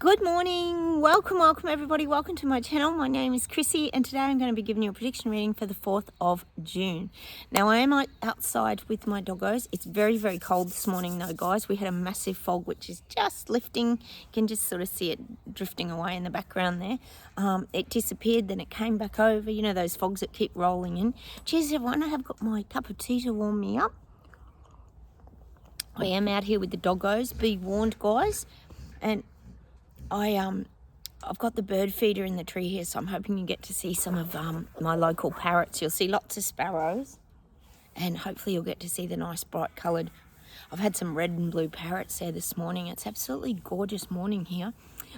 Good morning, welcome everybody, welcome to my channel. My name is Chrissy and today I'm going to be giving you a prediction reading for the 4th of June. Now I am outside with my doggos. It's very cold this morning though, guys. We had a massive fog which is just lifting. You can just sort of see it drifting away in the background there. It disappeared, then it came back over, you know, those fogs that keep rolling in. Cheers everyone, I have got my cup of tea to warm me up. I am out here with the doggos, be warned guys, and I've got the bird feeder in the tree here, so I'm hoping you get to see some of my local parrots. You'll see lots of sparrows, and hopefully you'll get to see the nice bright coloured. I've had some red and blue parrots there this morning. It's absolutely gorgeous morning here.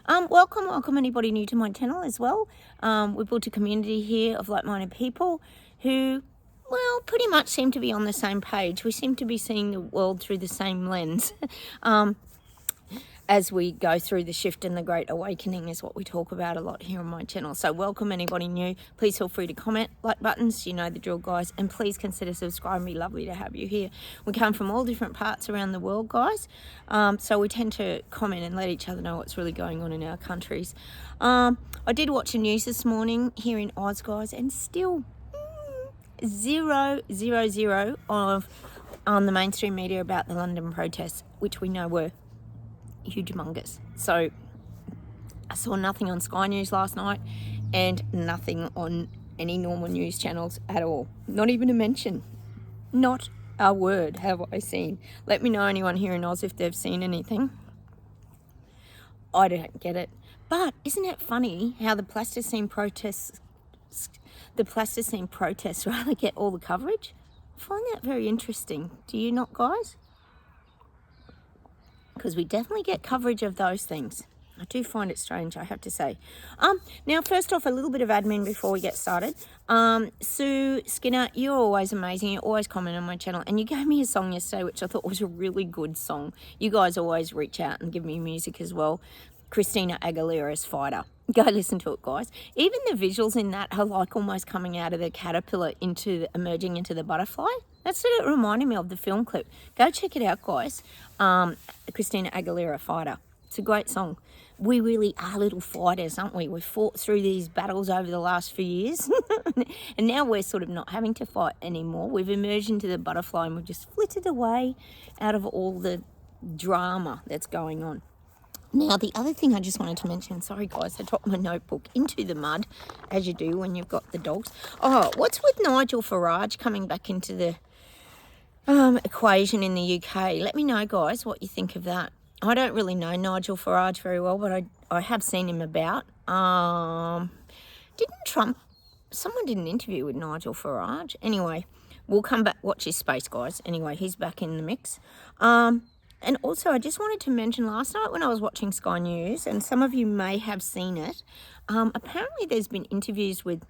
Welcome anybody new to my channel as well. We've built a community here of like-minded people who, well, pretty much seem to be on the same page. We seem to be seeing the world through the same lens. As we go through the shift and the great awakening is what we talk about a lot here on my channel. So welcome anybody new. Please feel free to comment, like buttons, you know the drill guys, and please consider subscribing. It'd be lovely to have you here. We come from all different parts around the world, guys, so we tend to comment and let each other know what's really going on in our countries. I did watch the news this morning here in Oz, guys, and still 0 on the mainstream media about the London protests, which we know were humongous. So I saw nothing on Sky News last night and nothing on any normal news channels at all. Not even a mention. Not a word have I seen. Let me know, anyone here in Oz, if they've seen anything. I don't get it. But isn't it funny how the plasticine protests rather get all the coverage? I find that very interesting. Do you not, guys? Because we definitely get coverage of those things. I do find it strange, I have to say. Now, first off, a little bit of admin before we get started. Sue Skinner, you're always amazing. You always comment on my channel. And you gave me a song yesterday, which I thought was a really good song. You guys always reach out and give me music as well. Christina Aguilera's Fighter. Go listen to it, guys. Even the visuals in that are like almost coming out of the caterpillar emerging into the butterfly. That's what it reminded me of, the film clip. Go check it out, guys. Christina Aguilera, Fighter. It's a great song. We really are little fighters, aren't we? We've fought through these battles over the last few years. And now we're sort of not having to fight anymore. We've emerged into the butterfly and we've just flitted away out of all the drama that's going on. Now, the other thing I just wanted to mention, sorry guys, I dropped my notebook into the mud, as you do when you've got the dogs. Oh, what's with Nigel Farage coming back into the equation in the UK? Let me know, guys, what you think of that. I don't really know Nigel Farage very well, but I have seen him about. Someone did an interview with Nigel Farage. Anyway, we'll come back, watch his space, guys. Anyway, he's back in the mix. And also, I just wanted to mention last night when I was watching Sky News, and some of you may have seen it, apparently there's been interviews with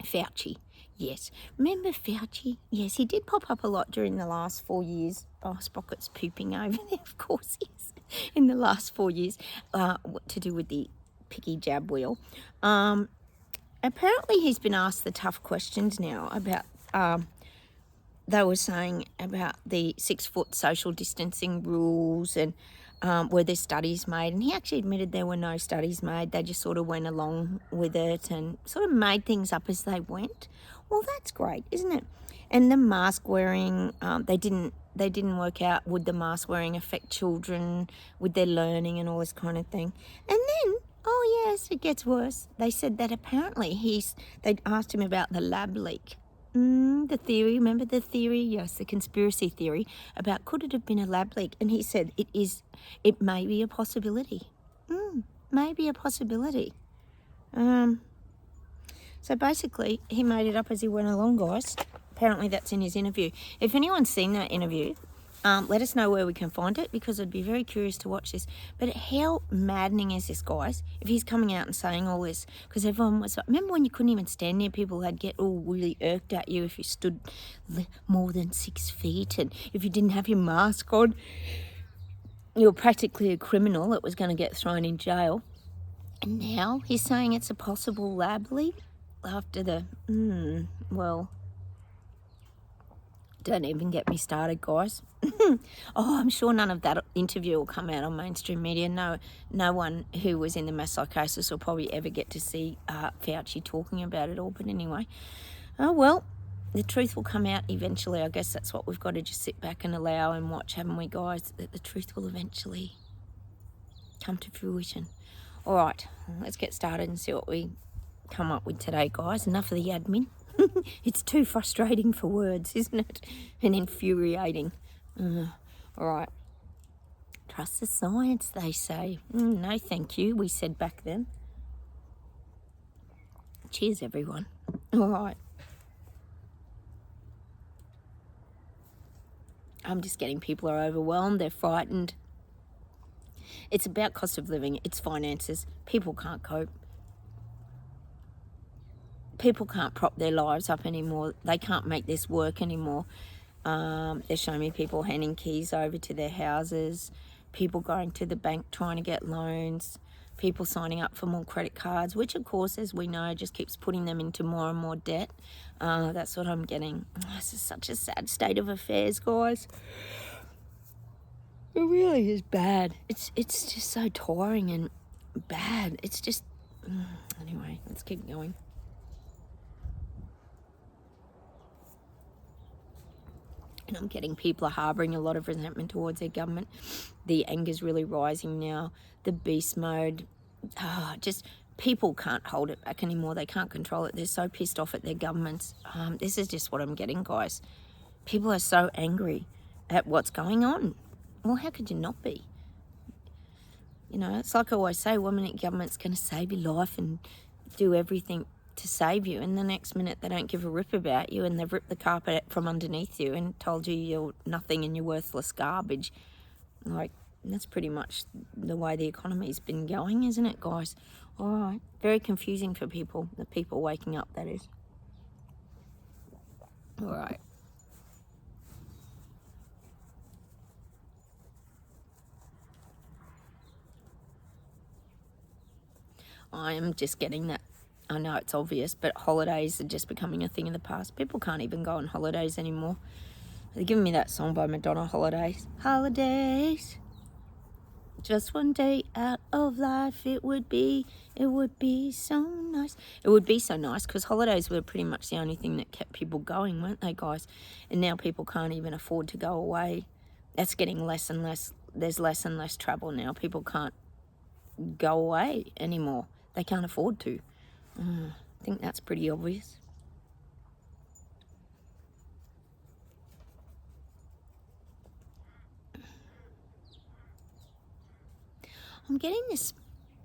Fauci. Yes. Remember Fauci? Yes, he did pop up a lot during the last 4 years. Oh, Sprocket's pooping over there, of course he is. In the last 4 years, to do with the picky jab wheel. Apparently he's been asked the tough questions now about... they were saying about the 6-foot social distancing rules and were there studies made, and he actually admitted there were no studies made. They just sort of went along with it and sort of made things up as they went. Well, that's great, isn't it? And the mask wearing, they didn't work out, would the mask wearing affect children with their learning and all this kind of thing. And then, oh yes, it gets worse. They said that apparently they'd asked him about the lab leak. The theory, remember the theory? Yes, the conspiracy theory about could it have been a lab leak? And he said it may be a possibility. Maybe a possibility. So basically, he made it up as he went along, guys. Apparently that's in his interview. If anyone's seen that interview, let us know where we can find it, because I'd be very curious to watch this. But how maddening is this, guys, if he's coming out and saying all this? Because everyone was like, remember when you couldn't even stand near people who'd get all really irked at you if you stood more than 6 feet, and if you didn't have your mask on, you were practically a criminal that was going to get thrown in jail. And now he's saying it's a possible lab leak after the, well... Don't even get me started, guys. Oh, I'm sure none of that interview will come out on mainstream media. No one who was in the mass psychosis will probably ever get to see Fauci talking about it all. But anyway, oh well, the truth will come out eventually. I guess that's what we've got to just sit back and allow and watch, haven't we, guys? That the truth will eventually come to fruition. All right, let's get started and see what we come up with today, guys. Enough of the admin. It's too frustrating for words, isn't it? And infuriating. All right. Trust the science, they say. No, thank you, we said back then. Cheers, everyone. All right. I'm just getting people are overwhelmed. They're frightened. It's about cost of living. It's finances. People can't cope. People can't prop their lives up anymore. They can't make this work anymore. They're showing me people handing keys over to their houses, people going to the bank trying to get loans, people signing up for more credit cards, which of course, as we know, just keeps putting them into more and more debt. That's what I'm getting. This is such a sad state of affairs, guys. It really is bad. It's just so tiring and bad. It's just... Anyway, let's keep going. And I'm getting people are harbouring a lot of resentment towards their government. The anger's really rising now. The beast mode. Just people can't hold it back anymore. They can't control it. They're so pissed off at their governments. This is just what I'm getting, guys. People are so angry at what's going on. Well, how could you not be? You know, it's like I always say, 1 minute government's going to save your life and do everything to save you, and the next minute they don't give a rip about you, and they've ripped the carpet from underneath you and told you you're nothing and you're worthless garbage. Like, that's pretty much the way the economy's been going, isn't it, guys? All right. Very confusing for people, the people waking up, that is. All right. I am just getting that. I know it's obvious, but holidays are just becoming a thing of the past. People can't even go on holidays anymore. They're giving me that song by Madonna, Holidays. Holidays. Just one day out of life, it would be so nice. It would be so nice because holidays were pretty much the only thing that kept people going, weren't they, guys? And now people can't even afford to go away. That's getting less and less. There's less and less travel now. People can't go away anymore. They can't afford to. I think that's pretty obvious. I'm getting this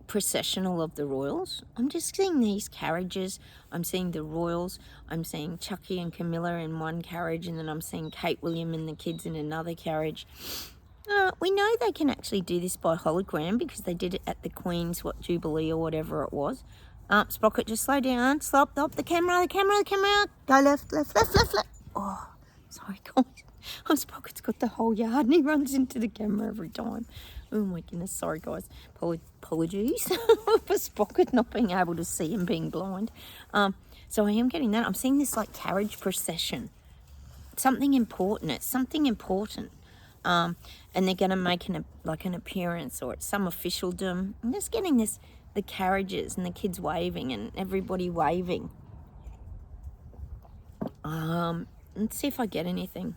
processional of the royals. I'm just seeing these carriages. I'm seeing the royals. I'm seeing Chucky and Camilla in one carriage, and then I'm seeing Kate William and the kids in another carriage. We know they can actually do this by hologram because they did it at the Queen's Jubilee or whatever it was. Sprocket, just slow down. Stop the camera. Go left. Oh, sorry, guys. Sprocket's got the whole yard and he runs into the camera every time. Oh my goodness, sorry, guys. Apologies for Sprocket not being able to see and being blind. So I am getting that. I'm seeing this like carriage procession. Something important. It's something important. And they're going to make an appearance, or it's some officialdom. I'm just getting this. The carriages and the kids waving and everybody waving. Let's see if I get anything.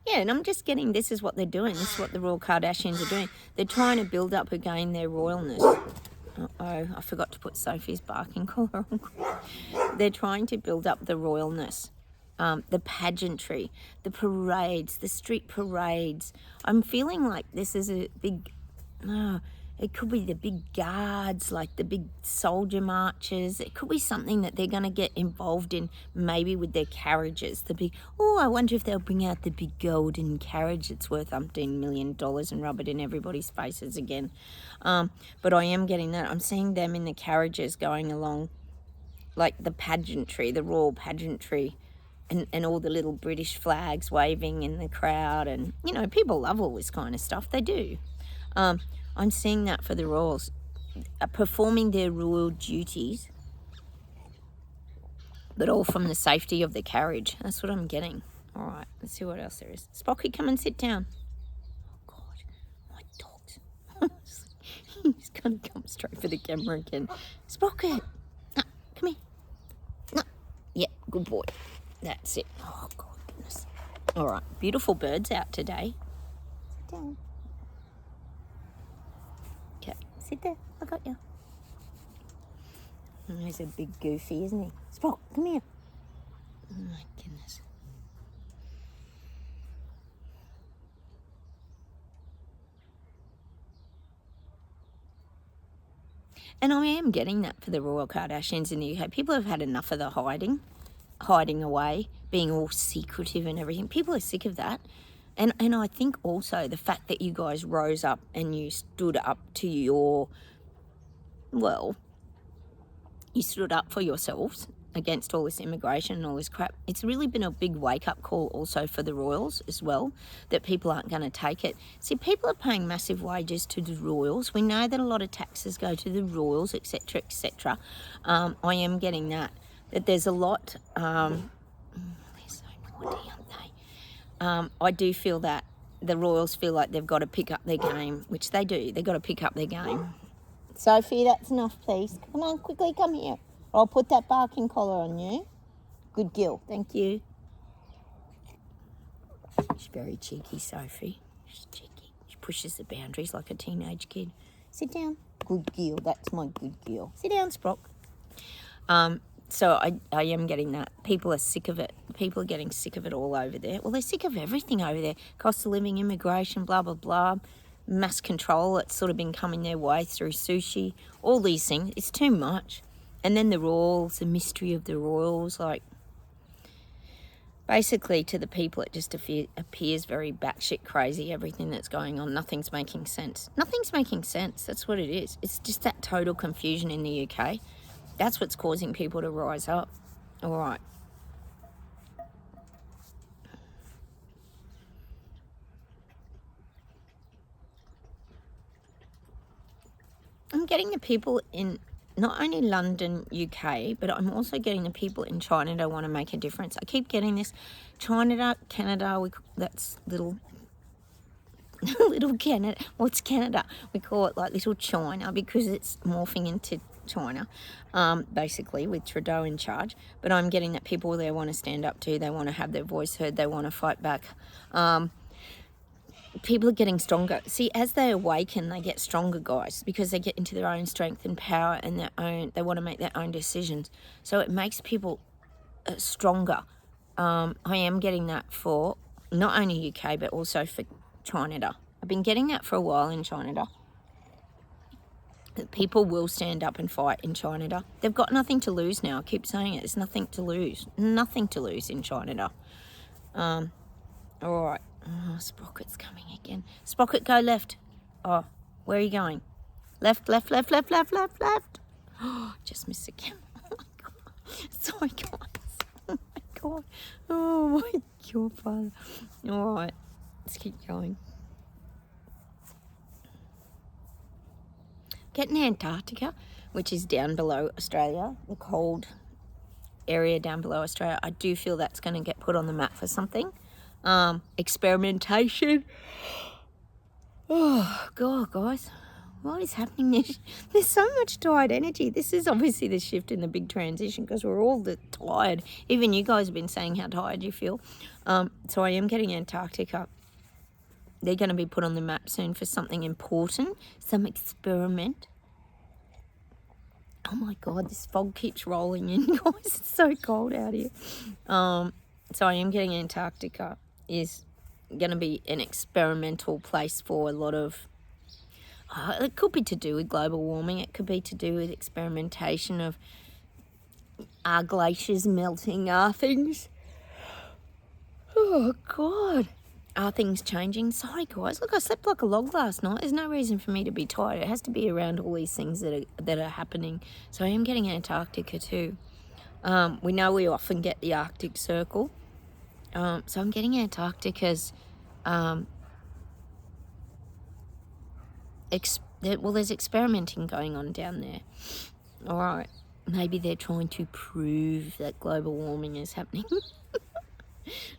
Yeah, and I'm just getting this is what they're doing. This is what the Royal Kardashians are doing. They're trying to build up again their royalness. Uh-oh, I forgot to put Sophie's barking collar on. They're trying to build up the royalness. The pageantry, the parades, the street parades. I'm feeling like this is a big, it could be the big guards, like the big soldier marches. It could be something that they're going to get involved in, maybe with their carriages. The big, I wonder if they'll bring out the big golden carriage that's worth $15 million and rub it in everybody's faces again. But I am getting that. I'm seeing them in the carriages going along, like the pageantry, the royal pageantry. And all the little British flags waving in the crowd. And, people love all this kind of stuff. They do. I'm seeing that for the royals. performing their royal duties, but all from the safety of the carriage. That's what I'm getting. All right, let's see what else there is. Spocky, come and sit down. Oh, God, my dog's... He's going to come straight for the camera again. Spocky, no, come here. No. Yeah, good boy. That's it. Oh, God, goodness. All right, beautiful birds out today. Sit down. Okay, sit there. I got you. Oh, he's a big goofy, isn't he? Spock, come here. Oh, my goodness. And I am getting that for the Royal Kardashians in the UK. People have had enough of the hiding away, being all secretive and everything. People are sick of that. And I think also the fact that you guys rose up and you stood up to your, well, you stood up for yourselves against all this immigration and all this crap. It's really been a big wake-up call also for the royals as well, that people aren't going to take it. See, people are paying massive wages to the royals. We know that a lot of taxes go to the royals, etc., etc. I am getting that there's a lot... they're so naughty, aren't they? I do feel that the royals feel like they've got to pick up their game, which they do. They've got to pick up their game. Sophie, that's enough, please. Come on, quickly, come here. I'll put that barking collar on you. Good girl, thank you. She's very cheeky, Sophie. She's cheeky. She pushes the boundaries like a teenage kid. Sit down. Good girl, that's my good girl. Sit down, Sprock. So I am getting that. People are sick of it. People are getting sick of it all over there. Well, they're sick of everything over there. Cost of living, immigration, blah, blah, blah. Mass control, it's sort of been coming their way through sushi. All these things. It's too much. And then the royals, the mystery of the royals, like... Basically, to the people, it just appears very batshit crazy, everything that's going on. Nothing's making sense. Nothing's making sense. That's what it is. It's just that total confusion in the UK. That's what's causing people to rise up. All right. I'm getting the people in not only London, UK, but I'm also getting the people in China that want to make a difference. I keep getting this. China, Canada, that's little Canada. What's Canada? We call it like little China because it's morphing into China, basically, with Trudeau in charge. But I'm getting that people there want to stand up to, they want to have their voice heard, they want to fight back. People are getting stronger. See, as they awaken, they get stronger, guys, because they get into their own strength and power and they want to make their own decisions. So it makes people stronger. I am getting that for not only UK, but also for China. I've been getting that for a while in China. People will stand up and fight in China. They've got nothing to lose now. I keep saying it. There's nothing to lose. Nothing to lose in China. All right. Oh, Sprocket's coming again. Sprocket, go left. Oh, where are you going? Left, left, left, left, left, left, left. Oh, just missed again. Oh, my God. Sorry, guys. Oh, my God. Oh, my God, Father. All right. Let's keep going. Getting Antarctica, which is down below Australia, the cold area down below Australia. I do feel that's going to get put on the map for something. Experimentation. Oh, God, guys. What is happening? There's so much tired energy. This is obviously the shift in the big transition because we're all tired. Even you guys have been saying how tired you feel. So I am getting Antarctica. They're going to be put on the map soon for something important, some experiment. Oh, my God, this fog keeps rolling in, guys. It's so cold out here. So I am getting Antarctica is going to be an experimental place for a lot of... it could be to do with global warming. It could be to do with experimentation of are glaciers melting? Are things... Oh, God. Are things changing? Sorry, guys. Look, I slept like a log last night. There's no reason for me to be tired. It has to be around all these things that are happening. So I am getting Antarctica too. We know we often get the Arctic Circle. So I'm getting Antarctica's Well, there's experimenting going on down there. All right. Maybe they're trying to prove that global warming is happening.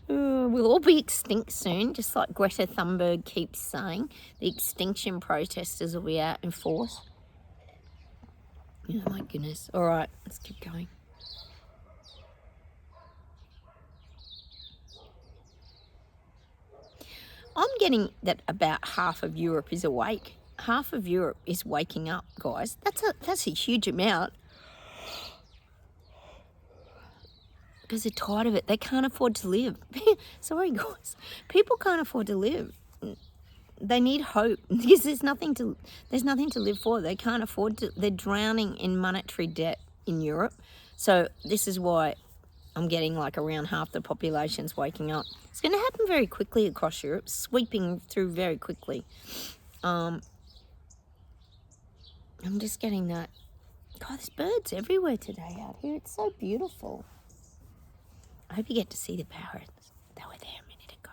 We'll all be extinct soon, just like Greta Thunberg keeps saying. The extinction protesters will be out in force. Oh my goodness. All right, let's keep going. I'm getting that about half of Europe is awake. Half of Europe is waking up, guys. That's a huge amount. Because they're tired of it. They can't afford to live. Sorry, guys. People can't afford to live. They need hope because there's nothing to live for. They can't afford to. They're drowning in monetary debt in Europe. So this is why I'm getting like around half the population's waking up. It's going to happen very quickly across Europe, sweeping through very quickly. I'm just getting that. God, there's birds everywhere today out here. It's so beautiful. I hope you get to see the parrots. They were there a minute ago.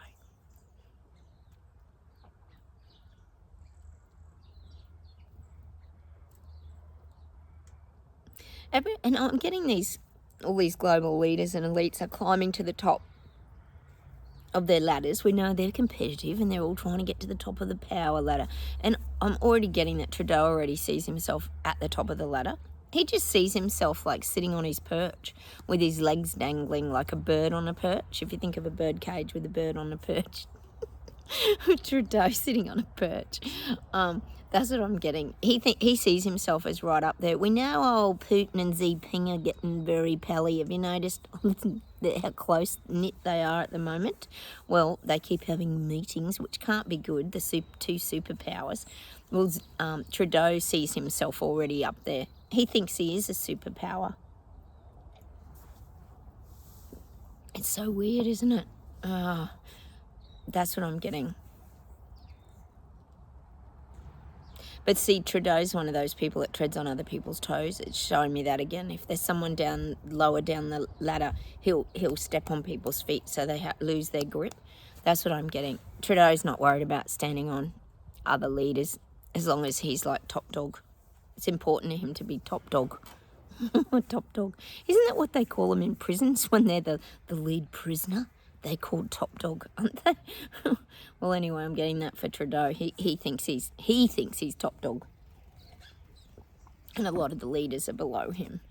And I'm getting all these global leaders and elites are climbing to the top of their ladders. We know they're competitive and they're all trying to get to the top of the power ladder. And I'm already getting that Trudeau already sees himself at the top of the ladder. He just sees himself like sitting on his perch with his legs dangling like a bird on a perch. If you think of a bird cage with a bird on a perch. Trudeau sitting on a perch. That's what I'm getting. He sees himself as right up there. We know old Putin and Xi Jinping are getting very pally. Have you noticed how close knit they are at the moment? Well, they keep having meetings, which can't be good. The two superpowers. Well, Trudeau sees himself already up there. He thinks he is a superpower. It's so weird, isn't it? That's what I'm getting. But see, Trudeau's one of those people that treads on other people's toes. It's showing me that again. If there's someone lower down the ladder, he'll step on people's feet so they lose their grip. That's what I'm getting. Trudeau's not worried about standing on other leaders as long as he's like top dog. It's important to him to be top dog. Top dog. Isn't that what they call them in prisons when they're the lead prisoner? They're called top dog, aren't they? Well, anyway, I'm getting that for Trudeau. He thinks he's top dog, and a lot of the leaders are below him.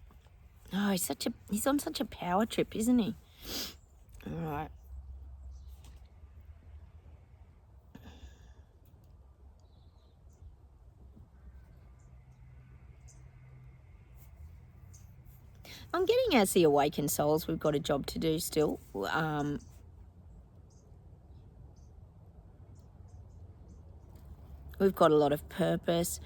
Oh, he's on such a power trip, isn't he? All right. I'm getting as the awakened souls, we've got a job to do still. We've got a lot of purpose.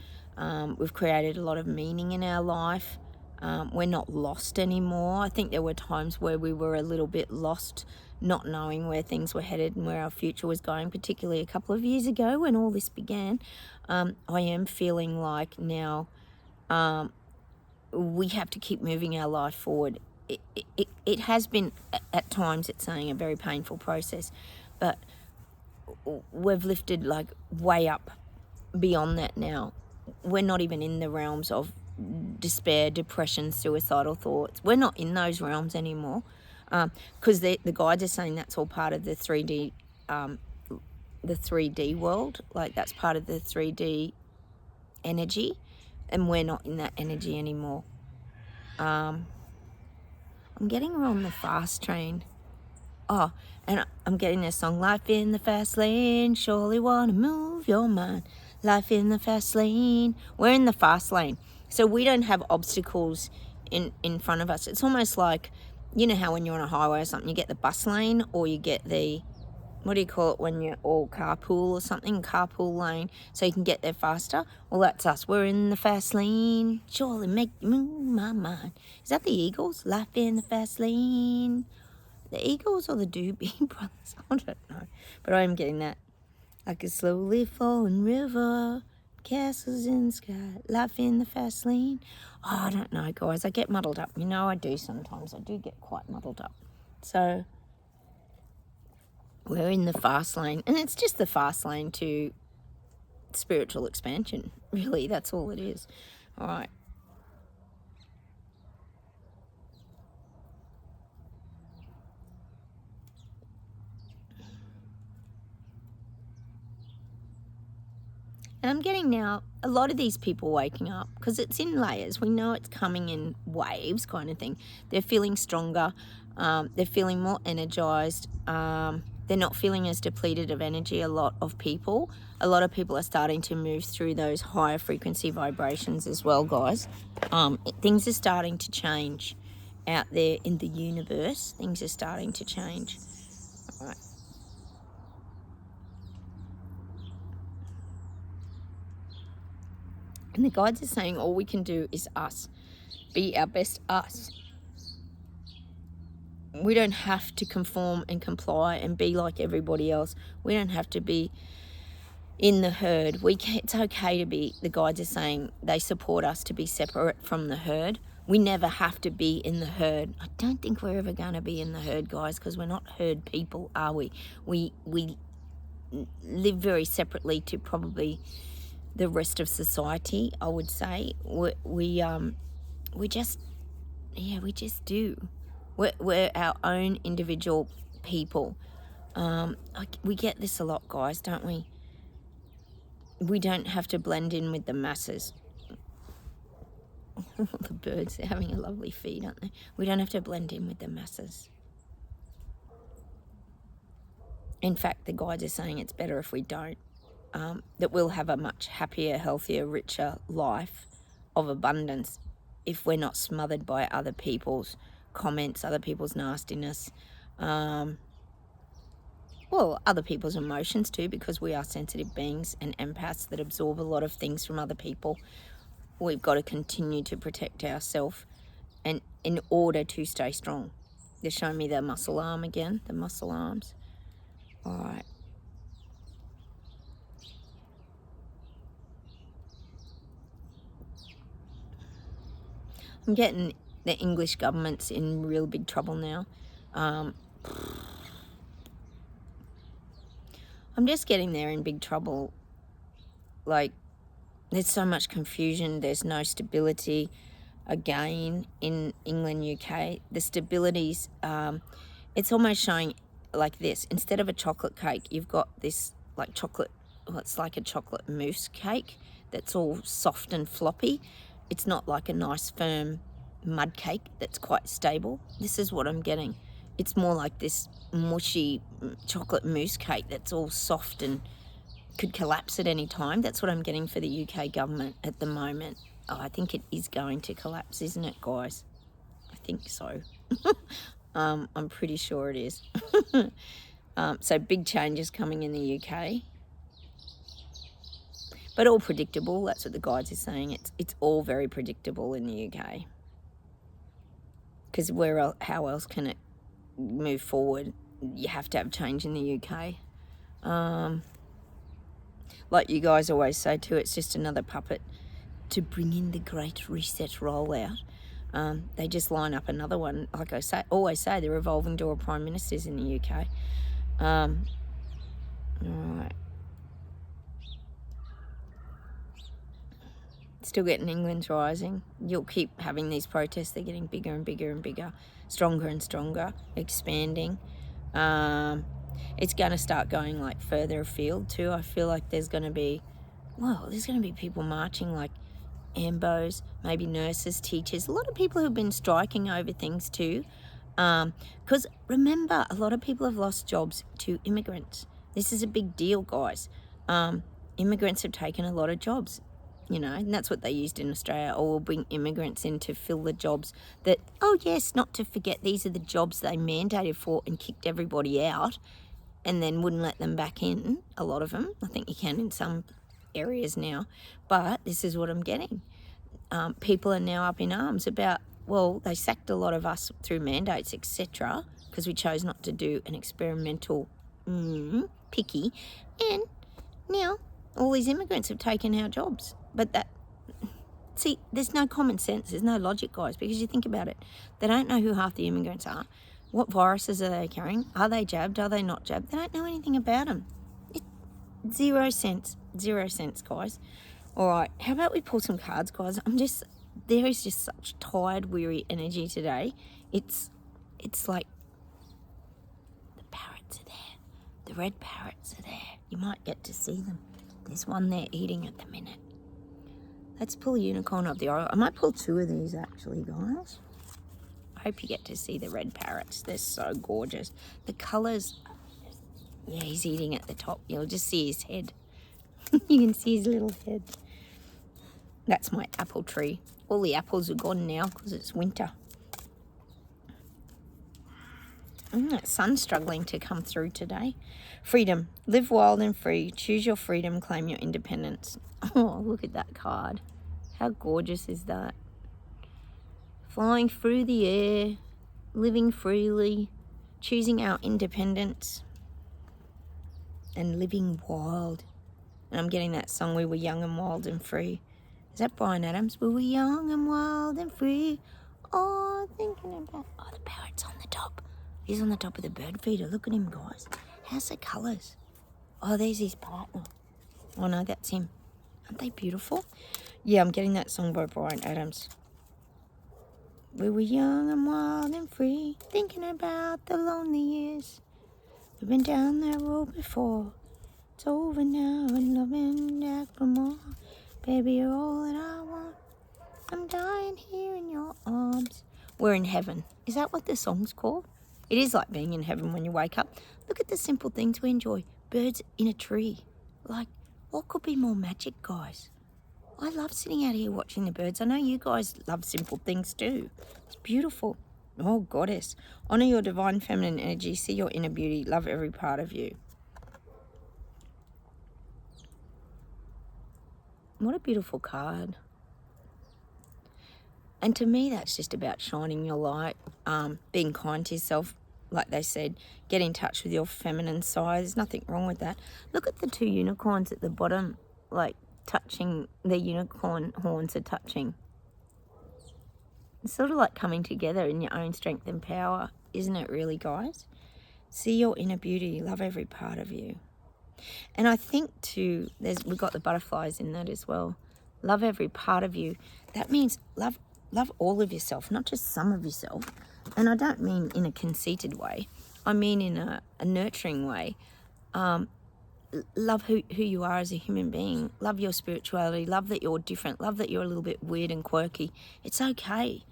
We've created a lot of meaning in our life. We're not lost anymore. I think there were times where we were a little bit lost, not knowing where things were headed and where our future was going, particularly a couple of years ago when all this began. I am feeling like now we have to keep moving our life forward. It has been, at times, it's saying a very painful process, but we've lifted like way up beyond that now. We're not even in the realms of despair, depression, suicidal thoughts. We're not in those realms anymore, because the guides are saying that's all part of the 3D world. Like that's part of the 3D energy, and we're not in that energy anymore. I'm getting her on the fast train. Oh, and I'm getting this song, Life in the Fast Lane, surely wanna move your mind. Life in the fast lane. We're in the fast lane. So we don't have obstacles in front of us. It's almost like, you know how when you're on a highway or something, you get the bus lane or you get the, what do you call it when you're all carpool or something, carpool lane, so you can get there faster? Well, that's us. We're in the fast lane. Surely make you move my mind. Is that the Eagles? Life in the fast lane. The Eagles or the Doobie Brothers? I don't know. But I am getting that. Like a slowly falling river, castles in the sky, life in the fast lane. Oh, I don't know, guys. I get muddled up. You know I do sometimes. I do get quite muddled up. So we're in the fast lane. And it's just the fast lane to spiritual expansion, really. That's all it is. All right. And I'm getting now a lot of these people waking up because it's in layers. We know it's coming in waves kind of thing. They're feeling stronger. They're feeling more energized. They're not feeling as depleted of energy. A lot of people are starting to move through those higher frequency vibrations as well, guys. Things are starting to change out there in the universe. Things are starting to change. All right. And the guides are saying all we can do is us. Be our best us. We don't have to conform and comply and be like everybody else. We don't have to be in the herd. It's okay to be, the guides are saying, they support us to be separate from the herd. We never have to be in the herd. I don't think we're ever going to be in the herd, guys, because we're not herd people, are we? We live very separately to probably the rest of society, I would say. We just do. We're our own individual people. We get this a lot, guys, don't we? We don't have to blend in with the masses. The birds are having a lovely feed, aren't they? We don't have to blend in with the masses. In fact, the guides are saying it's better if we don't. That we'll have a much happier, healthier, richer life of abundance if we're not smothered by other people's comments, other people's nastiness, other people's emotions too, because we are sensitive beings and empaths that absorb a lot of things from other people. We've got to continue to protect ourselves and in order to stay strong. They're showing me the muscle arm again, the muscle arms. All right. I'm getting the English government's in real big trouble now. I'm just getting there in big trouble. Like, there's so much confusion. There's no stability. Again, in England, UK, the stabilities, it's almost showing like this. Instead of a chocolate cake, you've got this like chocolate, it's like a chocolate mousse cake that's all soft and floppy. It's not like a nice firm mud cake that's quite stable. This is what I'm getting. It's more like this mushy chocolate mousse cake that's all soft and could collapse at any time. That's what I'm getting for the UK government at the moment. Oh, I think it is going to collapse, isn't it, guys? I think so. I'm pretty sure it is. So big changes coming in the UK. But all predictable. That's what the guides are saying. It's all very predictable in the UK. Because how else can it move forward? You have to have change in the UK. Like you guys always say too, it's just another puppet to bring in the Great Reset rollout. They just line up another one. Like I always say, the revolving door of prime ministers in the UK. All right. Still getting England's rising. You'll keep having these protests. They're getting bigger and bigger and bigger, stronger and stronger, expanding. It's going to start going like further afield too. I feel like there's going to be people marching like ambos, maybe nurses, teachers, a lot of people who've been striking over things too. Because remember, a lot of people have lost jobs to immigrants. This is a big deal, guys. Immigrants have taken a lot of jobs. And that's what they used in Australia. Or we'll bring immigrants in to fill the jobs that, not to forget, these are the jobs they mandated for and kicked everybody out and then wouldn't let them back in, a lot of them. I think you can in some areas now. But this is what I'm getting. People are now up in arms about, they sacked a lot of us through mandates, etc., because we chose not to do an experimental picky. And now all these immigrants have taken our jobs. But there's no common sense, there's no logic, guys, because you think about it. They don't know who half the immigrants are. What viruses are they carrying? Are they jabbed? Are they not jabbed? They don't know anything about them. Zero sense. 0 cents, guys. All right, how about we pull some cards, guys? There is just such tired, weary energy today. It's like the parrots are there. The red parrots are there. You might get to see them. There's one there eating at the minute. Let's pull a unicorn of the Orient. I might pull 2 of these actually, guys. I hope you get to see the red parrots. They're so gorgeous. The colours, yeah, he's eating at the top. You'll just see his head. You can see his little head. That's my apple tree. All the apples are gone now because it's winter. That sun's struggling to come through today. Freedom. Live wild and free. Choose your freedom. Claim your independence. Oh, look at that card. How gorgeous is that? Flying through the air. Living freely. Choosing our independence. And living wild. And I'm getting that song, We Were Young and Wild and Free. Is that Bryan Adams? We were young and wild and free. Oh, thinking about... Oh, the parrot's on the top. He's on the top of the bird feeder. Look at him, guys. How's the colours? Oh, there's his partner. Oh, no, that's him. Aren't they beautiful? Yeah, I'm getting that song by Bryan Adams. We were young and wild and free, thinking about the lonely years. We've been down that road before. It's over now and loving back for more. Baby, you're all that I want. I'm dying here in your arms. We're in heaven. Is that what the song's called? It is like being in heaven when you wake up. Look at the simple things we enjoy. Birds in a tree. Like, what could be more magic, guys? I love sitting out here watching the birds. I know you guys love simple things too. It's beautiful. Oh, goddess. Honor your divine feminine energy. See your inner beauty. Love every part of you. What a beautiful card. And to me, that's just about shining your light, being kind to yourself. Like they said, get in touch with your feminine side. There's nothing wrong with that. Look at the 2 unicorns at the bottom, like touching, the unicorn horns are touching. It's sort of like coming together in your own strength and power, isn't it really, guys? See your inner beauty. Love every part of you. And I think too, we've got the butterflies in that as well. Love every part of you. That means love all of yourself, not just some of yourself. And I don't mean in a conceited way. I mean in a nurturing way. Love who you are as a human being. Love your spirituality. Love that you're different. Love that you're a little bit weird and quirky. It's okay.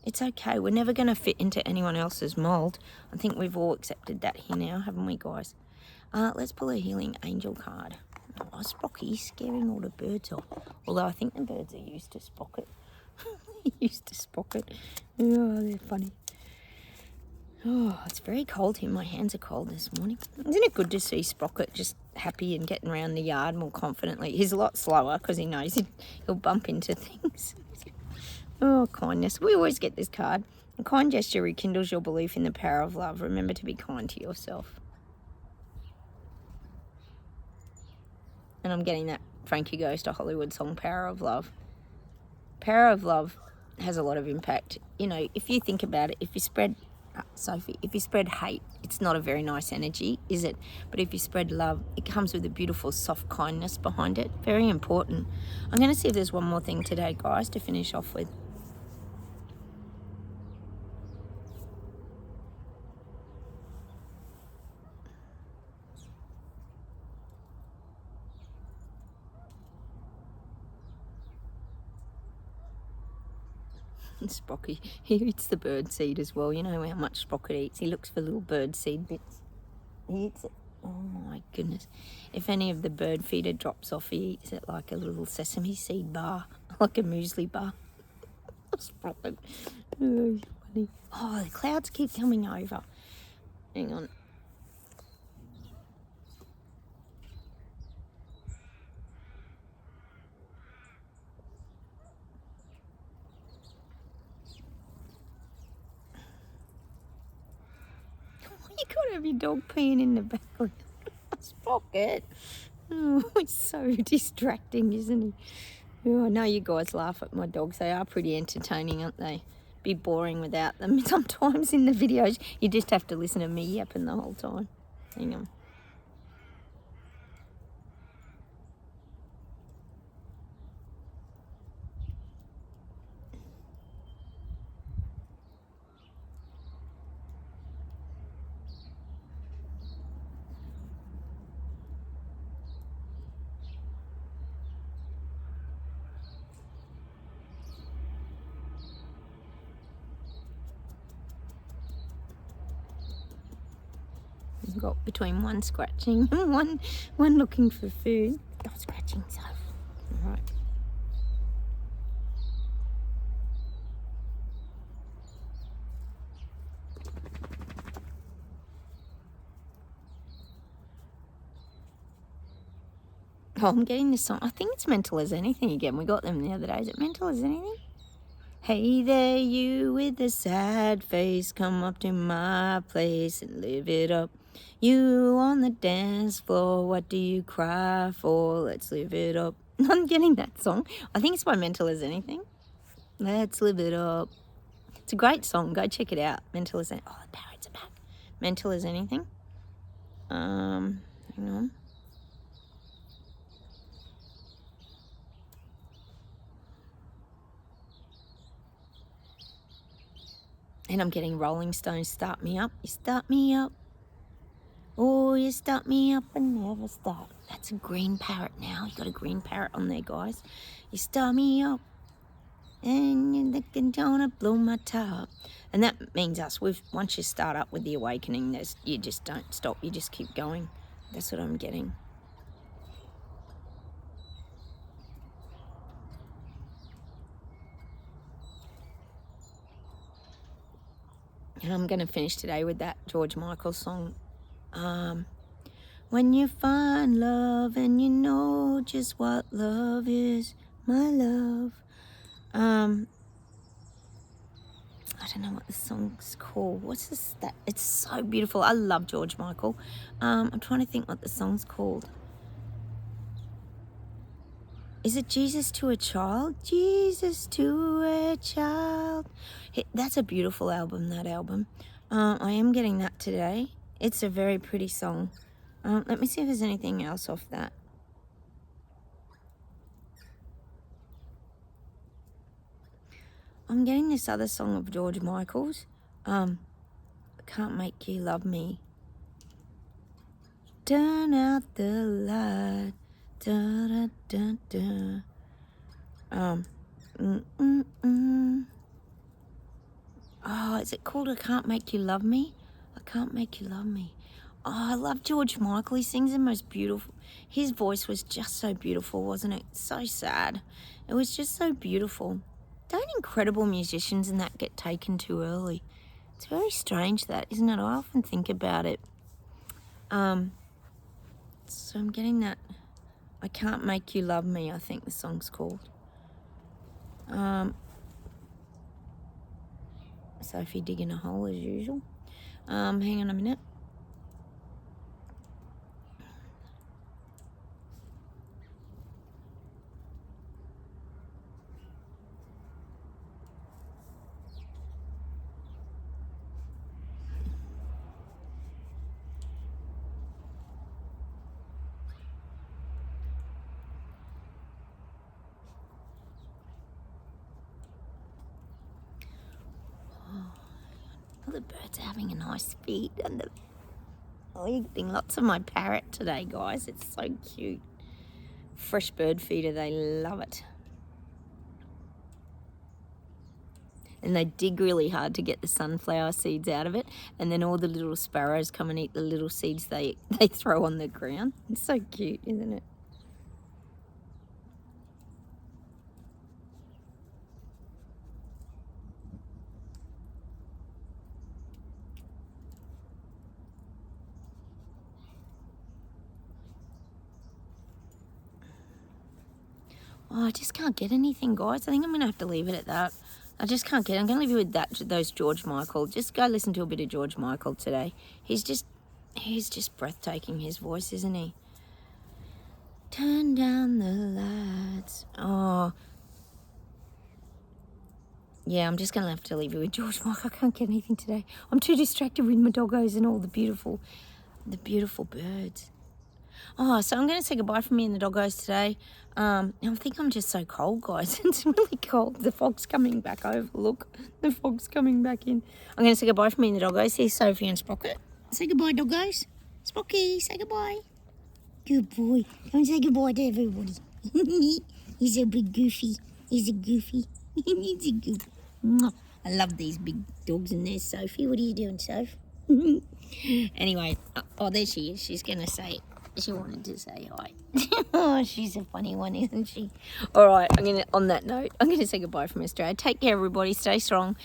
It's okay. We're never going to fit into anyone else's mold. I think we've all accepted that here now, haven't we, guys? Let's pull a healing angel card. Oh, Sprocky's scaring all the birds off. Although I think the birds are used to Sprocket. Used to Sprocket. Oh, they're funny. Oh, it's very cold here. My hands are cold this morning. Isn't it good to see Sprocket just happy and getting around the yard more confidently? He's a lot slower because he knows he'll bump into things. Oh, kindness. We always get this card. A kind gesture rekindles your belief in the power of love. Remember to be kind to yourself. And I'm getting that Frankie Goes to Hollywood song, Power of Love. Power of love has a lot of impact. You know, if you think about it, if you spread hate, it's not a very nice energy, is it? But if you spread love, it comes with a beautiful soft kindness behind it. Very important. I'm going to see if there's one more thing today, guys, to finish off with. Sprocky, he eats the bird seed as well. You know how much Sprocket eats. He looks for little bird seed bits. He eats it. Oh my goodness. If any of the bird feeder drops off, he eats it like a little sesame seed bar, like a muesli bar. Sprocket. Oh, he's funny. Oh, the clouds keep coming over. Hang on. You could have your dog peeing in the background. Sprocket. Oh, it's so distracting, isn't he? Oh, I know you guys laugh at my dogs. They are pretty entertaining, aren't they? Be boring without them. Sometimes in the videos, you just have to listen to me yapping the whole time. Hang on. I've got between one scratching and one looking for food. Not scratching, so all right. Oh, I'm getting this song. I think it's Mental as Anything again. We got them the other day. Is it Mental as Anything? Hey there, you with the sad face, come up to my place and live it up. You on the dance floor, what do you cry for? Let's live it up. I'm getting that song. I think it's by Mental as Anything. Let's live it up. It's a great song. Go check it out. Mental as Anything. Oh, the parrots are back. Mental as Anything. Hang on. And I'm getting Rolling Stones, Start Me Up. You start me up. Oh, you start me up and never stop. That's a green parrot now. You got a green parrot on there, guys. You start me up and you're looking gonna blow my top. And that means us. Once you start up with the awakening, you just don't stop. You just keep going. That's what I'm getting. And I'm going to finish today with that George Michael song. When you find love and you know just what love is, my love. I don't know what the song's called. What's this? It's so beautiful. I love George Michael. I'm trying to think what the song's called. Is it Jesus to a Child? Jesus to a Child. That's a beautiful album, that album. I am getting that today. It's a very pretty song. Let me see if there's anything else off that. I'm getting this other song of George Michael's. Can't Make You Love Me. Turn out the light. Da, da, da, da. Oh, is it called I Can't Make You Love Me? I Can't Make You Love Me. Oh, I love George Michael. He sings the most beautiful. His voice was just so beautiful, wasn't it? So sad. It was just so beautiful. Don't incredible musicians and that get taken too early? It's very strange that, isn't it? I often think about it. So I'm getting that. I Can't Make You Love Me, I think the song's called. Sophie digging a hole as usual. Hang on a minute. Oh, the birds are having a nice feed. And you're getting lots of my parrot today, guys. It's so cute. Fresh bird feeder, they love it. And they dig really hard to get the sunflower seeds out of it. And then all the little sparrows come and eat the little seeds they throw on the ground. It's so cute, isn't it? Oh, I just can't get anything, guys. I think I'm going to have to leave it at that. I just can't get it. I'm going to leave you with those George Michael. Just go listen to a bit of George Michael today. He's just breathtaking, his voice, isn't he? Turn down the lights. Oh. Yeah, I'm just going to have to leave you with George Michael. I can't get anything today. I'm too distracted with my doggos and all the beautiful birds. Oh, so I'm going to say goodbye from me and the doggos today. I think I'm just so cold, guys. It's really cold. The fog's coming back over. Look, the fog's coming back in. I'm going to say goodbye from me and the doggos. Here's Sophie and Sprocket. Say goodbye, doggos. Sprocky, say goodbye. Good boy. Come and say goodbye to everybody. He's a big goofy. He's a goofy. He's a goofy. I love these big dogs in there, Sophie. What are you doing, Soph? Anyway, oh, there she is. She's going to say, she wanted to say hi. Oh, she's a funny one, isn't she? All right, on that note, I'm going to say goodbye from Australia. Take care, everybody. Stay strong.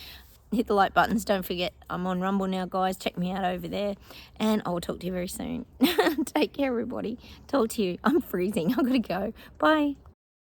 Hit the like buttons. Don't forget, I'm on Rumble now, guys. Check me out over there. And I will talk to you very soon. Take care, everybody. Talk to you. I'm freezing. I've got to go. Bye.